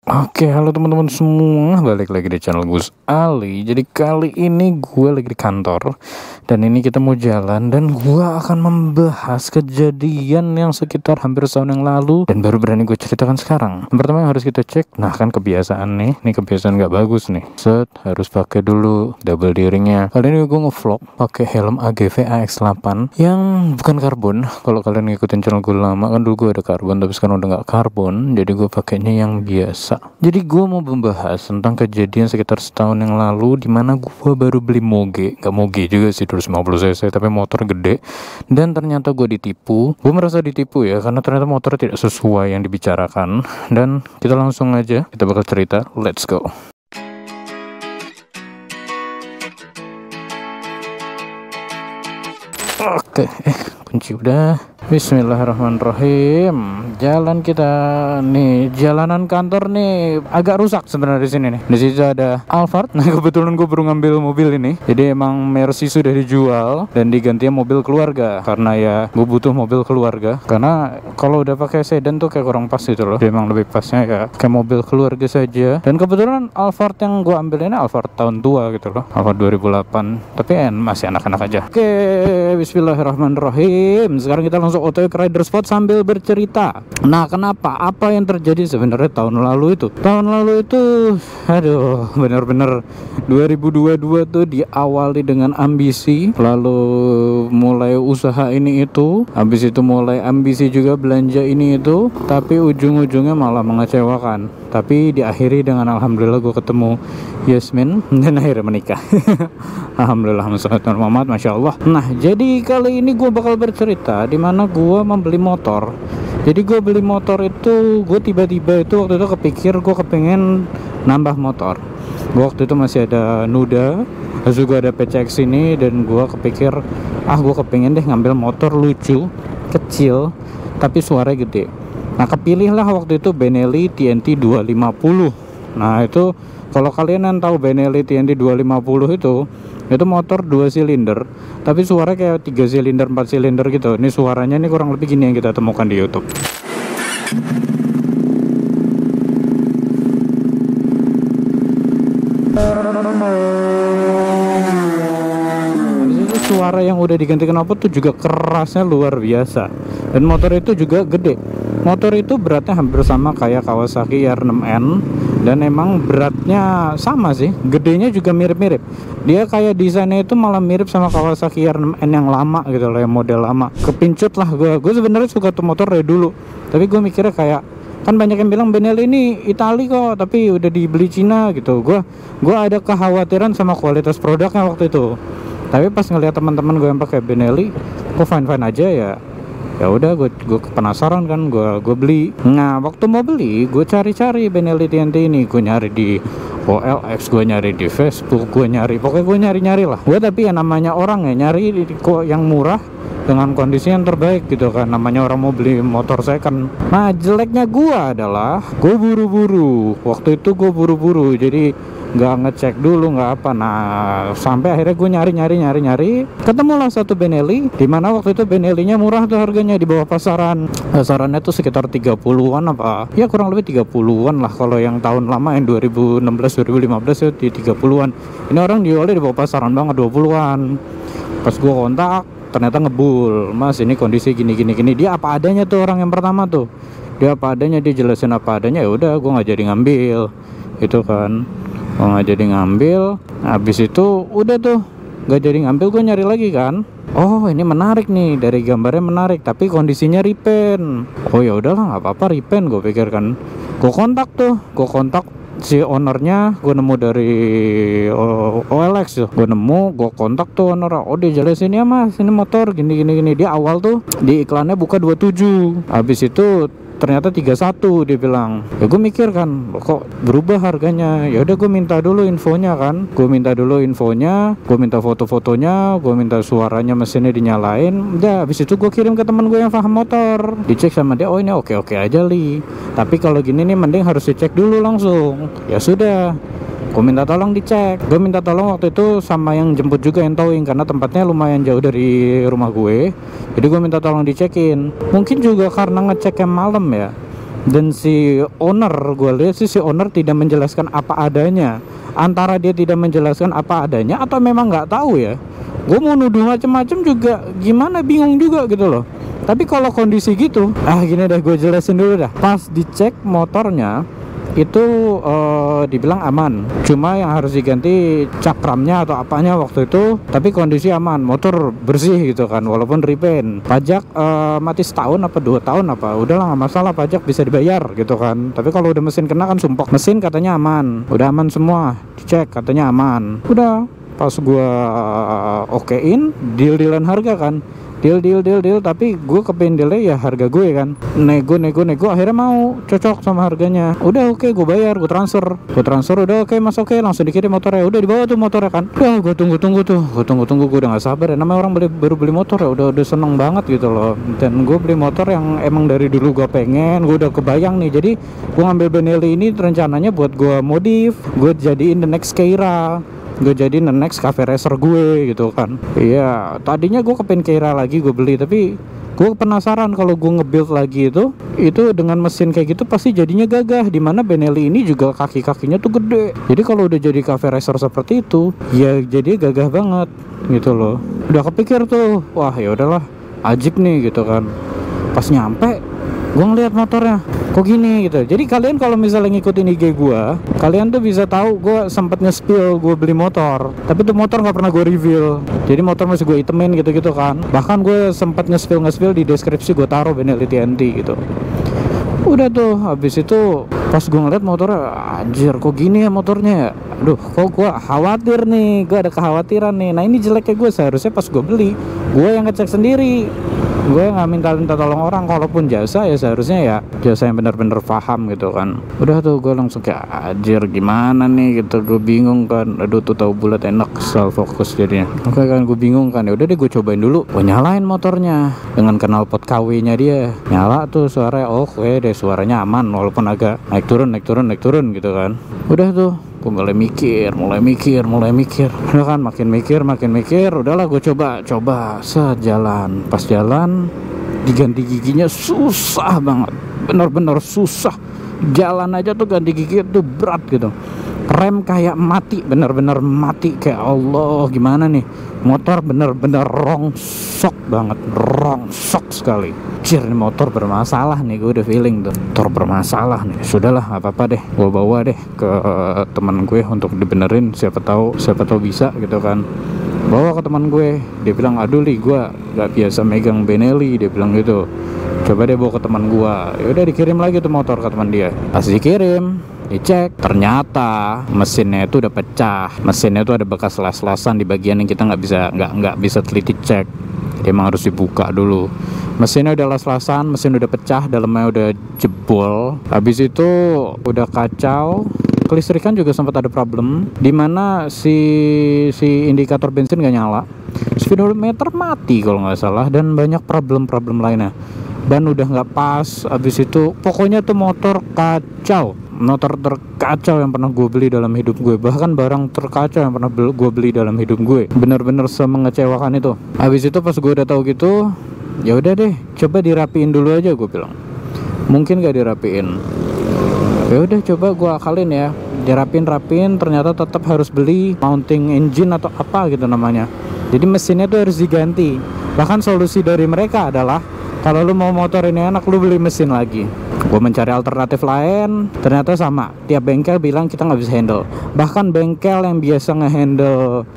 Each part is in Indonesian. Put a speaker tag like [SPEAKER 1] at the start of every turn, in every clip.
[SPEAKER 1] Oke, halo teman-teman semua, balik lagi di channel Gus Ali. Jadi kali ini gue lagi di kantor dan ini kita mau jalan dan gue akan membahas kejadian yang sekitar hampir setahun yang lalu dan baru berani gue ceritakan sekarang. Yang pertama yang harus kita cek, nah kan kebiasaan nih, ini kebiasaan nggak bagus nih. Set, harus pakai dulu double D-ringnya. Kali ini gue ngevlog pakai helm AGV AX8 yang bukan karbon. Kalau kalian ngikutin channel gue lama kan dulu gue ada karbon, tapi sekarang udah nggak karbon, jadi gue pakainya yang biasa. Jadi gue mau membahas tentang kejadian sekitar setahun yang lalu dimana gue baru beli moge, gak moge juga sih 250 cc tapi motor gede, dan ternyata gue ditipu. Gue merasa ditipu ya karena ternyata motor tidak sesuai yang dibicarakan. Dan kita langsung aja, kita bakal cerita, let's go. Oke, kunci udah. Bismillahirrahmanirrahim. Jalan kita nih, jalanan kantor nih agak rusak sebenarnya di sini nih. Di situ ada Alphard. Nah, kebetulan gue baru ngambil mobil ini. Jadi emang Mercy sudah dijual dan digantinya mobil keluarga. Karena ya gue butuh mobil keluarga. Karena kalau udah pakai sedan tuh kayak kurang pas gitu loh. Jadi emang lebih pasnya ya kayak mobil keluarga saja. Dan kebetulan Alphard yang gue ambil ini Alphard tahun tua gitu loh. Alphard 2008. Tapi masih anak-anak aja. Oke, bismillahirrahmanirrahim. Sekarang kita langsung OTW ke Rider Spot sambil bercerita. Nah, kenapa? Apa yang terjadi sebenarnya tahun lalu itu? Tahun lalu itu, aduh, bener-bener 2022 tuh diawali dengan ambisi, lalu mulai usaha ini itu, habis itu mulai ambisi juga belanja ini itu, tapi ujung-ujungnya malah mengecewakan. Tapi diakhiri dengan alhamdulillah gue ketemu Yasmin dan akhirnya menikah. Alhamdulillah, Muhammad, masya Allah. Nah, jadi kali ini gue bakal bercerita di mana gue membeli motor. Jadi gue beli motor itu, gue tiba-tiba itu waktu itu kepikir gue kepengen nambah motor. Gue waktu itu masih ada Nuda, terus juga ada PCX ini, dan gue kepikir, gue kepengen deh ngambil motor lucu, kecil, tapi suaranya gede. Nah, kepilihlah waktu itu Benelli TNT 250. Nah, itu kalau kalian yang tahu Benelli TNT 250 itu motor 2 silinder tapi suara kayak 3 silinder 4 silinder gitu. Ini suaranya ini kurang lebih gini yang kita temukan di YouTube. Suara yang udah diganti knalpot tuh juga kerasnya luar biasa, dan motor itu juga gede. Motor itu beratnya hampir sama kayak Kawasaki R6N, dan emang beratnya sama sih, gedenya juga mirip-mirip. Dia kayak desainnya itu malah mirip sama Kawasaki R6N yang lama gitu loh, yang model lama. Kepincut lah gue sebenarnya suka tuh motor dari dulu, tapi gue mikirnya kayak, kan banyak yang bilang Benelli ini Itali kok, tapi udah dibeli Cina gitu. Gue ada kekhawatiran sama kualitas produknya waktu itu. Tapi pas ngeliat teman-teman gue yang pakai Benelli, kok fine-fine aja ya. Ya udah, gue penasaran kan, gue beli. Nah, waktu mau beli, gue cari-cari Benelli TNT ini. Gue nyari di OLX, gue nyari di Facebook, pokoknya gue nyari-nyari lah. Gue tapi ya namanya orang ya, nyari kok yang murah dengan kondisi yang terbaik gitu kan. Namanya orang mau beli motor second. Nah, jeleknya gue adalah gue buru-buru. Waktu itu gue buru-buru, jadi nggak ngecek dulu, nggak apa. Nah, sampai akhirnya gue nyari, ketemulah satu Benelli, dimana waktu itu Benellinya murah tuh harganya, di bawah pasarannya tuh sekitar 30-an apa ya, kurang lebih 30-an lah. Kalau yang tahun lama yang 2016 2015 itu di 30-an. Ini orang jualnya di bawah pasaran banget, 20-an. Pas gue kontak ternyata ngebul, Mas ini kondisi gini. Dia apa adanya tuh, orang yang pertama tuh dia apa adanya, dia jelasin apa adanya. Ya udah, gue nggak jadi ngambil itu kan. Habis itu udah tuh nggak jadi ngambil. Gue nyari lagi kan, oh ini menarik nih, dari gambarnya menarik tapi kondisinya repaint. Oh ya udahlah, nggak apa-apa repaint, gue pikir kan. Gue kontak si ownernya, gue nemu dari OLX tuh, gue kontak tuh owner. Oh, dia jelasin, ya mas ini motor gini. Dia awal tuh di iklannya buka 27, habis itu ternyata 31 dia bilang. Ya gue mikir kan, kok berubah harganya. Ya udah, gue minta dulu infonya kan. Gue minta foto-fotonya, gue minta suaranya, mesinnya dinyalain. Udah, habis itu gue kirim ke teman gue yang paham motor. Dicek sama dia, oh ini oke aja li, tapi kalau gini nih mending harus dicek dulu langsung. Ya sudah, gue minta tolong dicek. Gue minta tolong waktu itu sama yang jemput juga, yang towing, karena tempatnya lumayan jauh dari rumah gue. Jadi gue minta tolong dicekin. Mungkin juga karena ngeceknya malam ya, Dan si owner, gue lihat sih si owner tidak menjelaskan apa adanya. Antara dia tidak menjelaskan apa adanya atau memang nggak tahu ya. Gue mau nuduh macam-macam juga gimana, bingung juga gitu loh. Tapi kalau kondisi gitu, gini deh, gue jelasin dulu dah. Pas dicek motornya itu dibilang aman, cuma yang harus diganti cakramnya atau apanya waktu itu, tapi kondisi aman, motor bersih gitu kan, walaupun repaint. Pajak mati setahun apa 2 tahun apa, udahlah nggak masalah, pajak bisa dibayar gitu kan. Tapi kalau udah mesin kena kan sumpok. Mesin katanya aman, udah aman semua, dicek katanya aman. Udah pas gua okein, deal-dealan harga kan, deal, tapi gue kepengen delay ya harga gue kan, nego akhirnya mau cocok sama harganya. Udah oke, gue bayar, gue transfer, udah oke mas, oke, langsung dikirim motornya. Udah dibawa tuh motornya kan. Udah gue tunggu gue udah nggak sabar ya, namanya orang baru beli motor ya, udah seneng banget gitu loh. Dan gue beli motor yang emang dari dulu gue pengen, gue udah kebayang nih. Jadi gue ngambil Benelli ini rencananya buat gue modif, gue jadiin the next Keira, gue jadi the next cafe racer gue gitu kan. Iya, tadinya gue kepengen Keira lagi gue beli, tapi gue penasaran kalau gue nge-build lagi itu dengan mesin kayak gitu pasti jadinya gagah. Dimana Benelli ini juga kaki-kakinya tuh gede, jadi kalau udah jadi cafe racer seperti itu ya jadi gagah banget gitu loh. Udah kepikir tuh, wah ya udahlah, ajib nih gitu kan. Pas nyampe gue ngeliat motornya kok gini gitu. Jadi kalian kalau misalnya ngikutin IG gue, kalian tuh bisa tahu gue sempet nge-spill gue beli motor, tapi tuh motor nggak pernah gue reveal. Jadi motor masih gue itemin gitu kan. Bahkan gue sempet nge-spill di deskripsi, gue taruh Benelli TNT gitu. Udah tuh, habis itu pas gue ngeliat motornya, anjir kok gini ya motornya ya. Aduh, kok gue khawatir nih, gue ada kekhawatiran nih. Nah ini jeleknya gue, seharusnya pas gue beli gue yang ngecek sendiri, gue nggak minta tolong orang. Kalaupun jasa ya seharusnya ya jasa yang benar-benar paham gitu kan. Udah tuh gue langsung kayak anjir gimana nih gitu, gue bingung kan. Aduh tuh tahu bulat enak, self fokus jadinya. Oke kan, gue bingung kan. Ya udah deh gue cobain dulu. Gue nyalain motornya dengan knalpot KW nya dia, nyala tuh suaranya. Oke deh, suaranya aman walaupun agak naik turun gitu kan. Udah tuh gue mulai mikir. Udah kan, makin mikir. Udahlah gue coba sejalan. Pas jalan diganti giginya susah banget, bener-bener susah. Jalan aja tuh ganti gigi tuh berat gitu. Rem kayak mati, bener-bener mati. Kayak Allah, gimana nih, motor bener-bener rongsok banget, rongsok sekali. Cir, ini motor bermasalah nih, gue udah feeling tuh motor bermasalah nih. Sudahlah, apa-apa deh, gue bawa deh ke teman gue untuk dibenerin, siapa tahu bisa gitu kan. Bawa ke teman gue, dia bilang aduh li, gue gak biasa megang Benelli, dia bilang gitu. Coba deh bawa ke teman gue. Ya udah dikirim lagi tuh motor ke teman dia. Pas dikirim, dicek, ternyata mesinnya itu udah pecah. Mesinnya itu ada bekas las-lasan di bagian yang kita nggak bisa teliti cek. Jadi emang harus dibuka dulu. Mesinnya udah las-lasan, mesin udah pecah, dalamnya udah jebol. Habis itu udah kacau. Kelistrikan juga sempat ada problem, dimana si indikator bensin gak nyala, speedometer mati kalau nggak salah, dan banyak problem lainnya. Ban udah nggak pas. Habis itu pokoknya tuh motor kacau, motor terkacau yang pernah gue beli dalam hidup gue, bahkan barang terkacau yang pernah gue beli dalam hidup gue. Bener-bener semengecewakan itu. Habis itu pas gue udah tahu gitu, ya udah deh, coba dirapiin dulu aja, gue bilang. Mungkin gak dirapiin. Ya udah coba gue akalin ya, dirapin, ternyata tetap harus beli mounting engine atau apa gitu namanya. Jadi mesinnya tuh harus diganti. Bahkan solusi dari mereka adalah kalau lu mau motor ini enak, lu beli mesin lagi. Gue mencari alternatif lain, ternyata sama, tiap bengkel bilang kita nggak bisa handle. Bahkan bengkel yang biasa ngehandle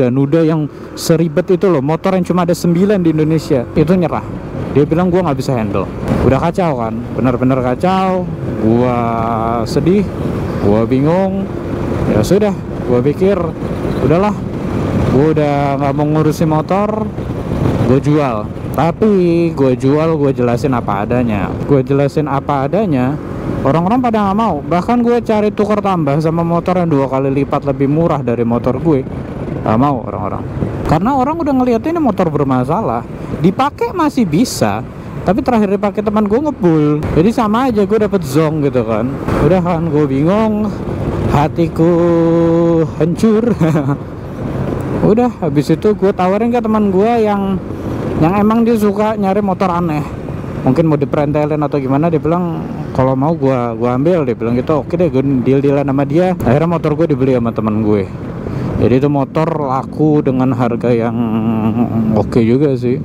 [SPEAKER 1] Nuda yang seribet itu loh, motor yang cuma ada 9 di Indonesia, itu nyerah. Dia bilang gue nggak bisa handle. Udah kacau kan, bener-bener kacau. Gue sedih, gue bingung. Ya sudah, gue pikir udahlah, gue udah nggak mau ngurusin motor, gue jual. Tapi gue jual, gue jelasin apa adanya. Orang-orang pada nggak mau. Bahkan gue cari tukar tambah sama motor yang 2 kali lipat lebih murah dari motor gue. Nggak mau orang-orang. Karena orang udah ngeliat ini motor bermasalah. Dipakai masih bisa, tapi terakhir dipakai teman gue ngebul. Jadi sama aja, gue dapet zong gitu kan. Udah kan, gue bingung, hatiku hancur. Udah, habis itu gue tawarin ke teman gue yang emang dia suka nyari motor aneh. mungkin mau diperentelin atau gimana. Dia bilang kalau mau gua ambil, dia bilang gitu. Oke deh, gue deal-dealan sama dia. Akhirnya motor gue dibeli sama teman gue. Jadi itu motor laku dengan harga yang oke juga sih.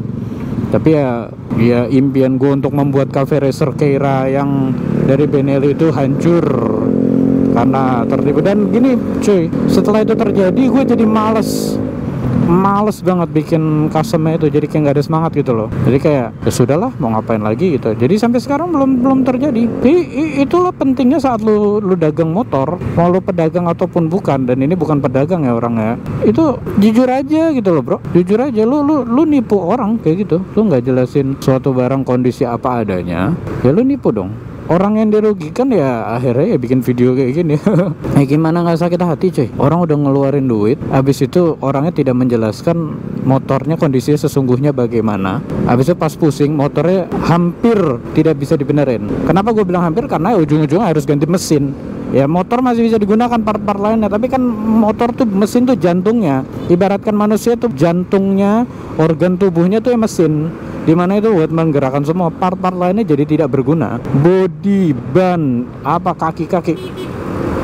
[SPEAKER 1] Tapi ya impian gue untuk membuat cafe racer Keira yang dari Benelli itu hancur karena tertipu. Dan gini cuy, setelah itu terjadi gue jadi males banget bikin custom-nya itu. Jadi kayak nggak ada semangat gitu loh. Jadi kayak ya sudahlah, mau ngapain lagi gitu. Jadi sampai sekarang belum terjadi. Itulah pentingnya saat lu dagang motor, mau lu pedagang ataupun bukan. Dan ini bukan pedagang ya orangnya, itu jujur aja gitu loh bro. Jujur aja, lu nipu orang kayak gitu. Lu nggak jelasin suatu barang kondisi apa adanya, ya lu nipu dong. Orang yang dirugikan ya akhirnya ya bikin video kayak gini. Gimana nggak sakit hati cuy, orang udah ngeluarin duit, habis itu orangnya tidak menjelaskan motornya kondisinya sesungguhnya bagaimana. Habis itu pas pusing motornya hampir tidak bisa dibenerin. Kenapa gue bilang hampir? Karena ujung-ujungnya harus ganti mesin. Ya motor masih bisa digunakan part-part lainnya, tapi kan motor tuh, mesin tuh jantungnya. Ibaratkan manusia tuh jantungnya, organ tubuhnya tuh ya mesin, dimana itu buat menggerakkan semua part-part lainnya jadi tidak berguna. Bodi, ban, apa kaki-kaki,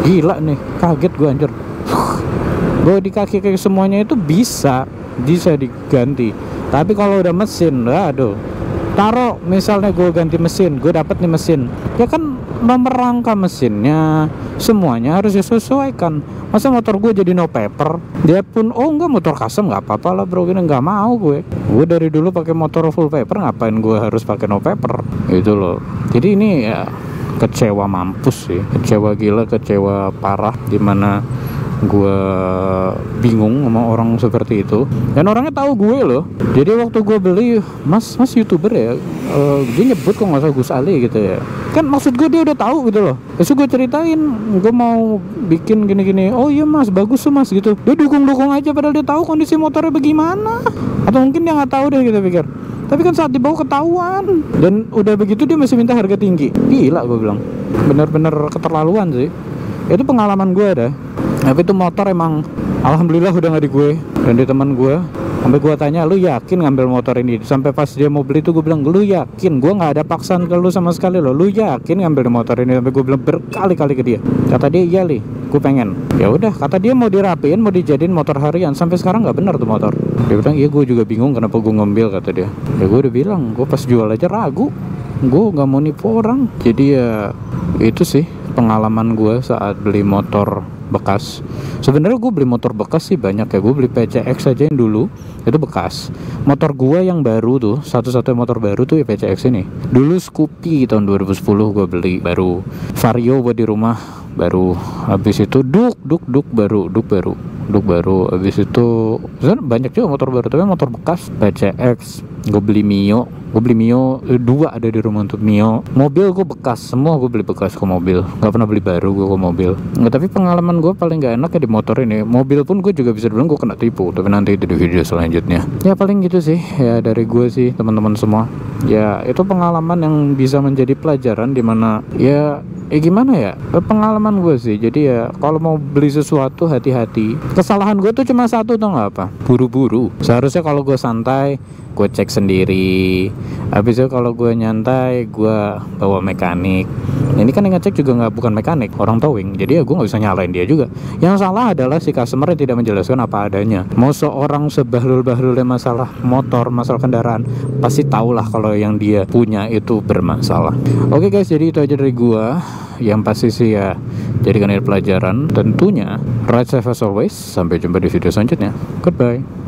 [SPEAKER 1] gila nih, kaget gue anjir. Bodi, kaki-kaki semuanya itu bisa diganti. Tapi kalau udah mesin, aduh. Taruh misalnya gue ganti mesin, gue dapet nih mesin, ya kan nomor rangka mesinnya semuanya harus disesuaikan. Masa motor gue jadi no paper? Dia pun enggak, motor custom nggak apa-apa lah bro, gini nggak mau gue dari dulu pakai motor full paper, ngapain gue harus pakai no paper gitu loh. Jadi ini ya kecewa mampus sih, kecewa gila, kecewa parah, dimana gue bingung sama orang seperti itu. Dan orangnya tahu gue loh. Jadi waktu gue beli, mas YouTuber ya, dia nyebut kok nggak salah Gus Ali gitu ya. Kan maksud gue dia udah tahu gitu loh. Terus gue ceritain gue mau bikin gini-gini. Oh iya mas, bagus tuh mas gitu. Dia dukung aja padahal dia tahu kondisi motornya bagaimana. Atau mungkin dia nggak tahu deh kita pikir. Tapi kan saat dibawa ketahuan. Dan udah begitu dia masih minta harga tinggi. Gila gue bilang. Bener-bener keterlaluan sih. Itu pengalaman gue ada. Tapi itu motor emang alhamdulillah udah nggak di gue dan di teman gue. Sampai gue tanya, lu yakin ngambil motor ini? Sampai pas dia mau beli tuh gue bilang, lu yakin? Gue nggak ada paksaan ke lu sama sekali loh. Lu yakin ngambil motor ini? Sampai gue bilang berkali-kali ke dia. Kata dia, iya li, gue pengen. Ya udah, kata dia mau dirapiin, mau dijadiin motor harian. Sampai sekarang nggak bener tuh motor. Dia bilang, iya gue juga bingung kenapa gue ngambil, kata dia. Ya gue udah bilang, gue pas jual aja ragu. Gue nggak mau nipu orang. Jadi ya itu sih pengalaman gue saat beli motor bekas. Sebenarnya gue beli motor bekas sih banyak ya. Gue beli PCX aja yang dulu itu bekas. Motor gue yang baru tuh, satu-satunya motor baru tuh ya PCX ini. Dulu Scoopy tahun 2010 gue beli baru. Vario buat di rumah baru. Habis itu Duk baru. Habis itu sebenarnya banyak juga motor baru, tapi motor bekas PCX. Gue beli Mio 2 ada di rumah untuk Mio. Mobil gue bekas, semua gue beli bekas ke mobil. Gak pernah beli baru gue ke mobil. Nggak, tapi pengalaman gue paling gak enak ya di motor ini. Mobil pun gue juga bisa bilang gue kena tipu, tapi nanti itu di video selanjutnya. Ya paling gitu sih ya dari gue sih teman-teman semua. Ya itu pengalaman yang bisa menjadi pelajaran, dimana ya gimana ya, pengalaman gue sih. Jadi ya kalau mau beli sesuatu hati-hati. Kesalahan gue tuh cuma satu, tau gak apa? Buru-buru. Seharusnya kalau gue santai gue cek sendiri. Habis itu kalau gue nyantai gue bawa mekanik. Ini kan yang ngecek juga bukan mekanik, orang towing. Jadi ya gue nggak bisa nyalain dia juga. Yang salah adalah si customer yang tidak menjelaskan apa adanya. Mau seorang sebahlul-bahlulnya masalah motor, masalah kendaraan, pasti tahulah kalau yang dia punya itu bermasalah. Oke guys, jadi itu aja dari gue. Yang pasti sih ya jadikan ini pelajaran. Tentunya ride safe as always. Sampai jumpa di video selanjutnya. Goodbye.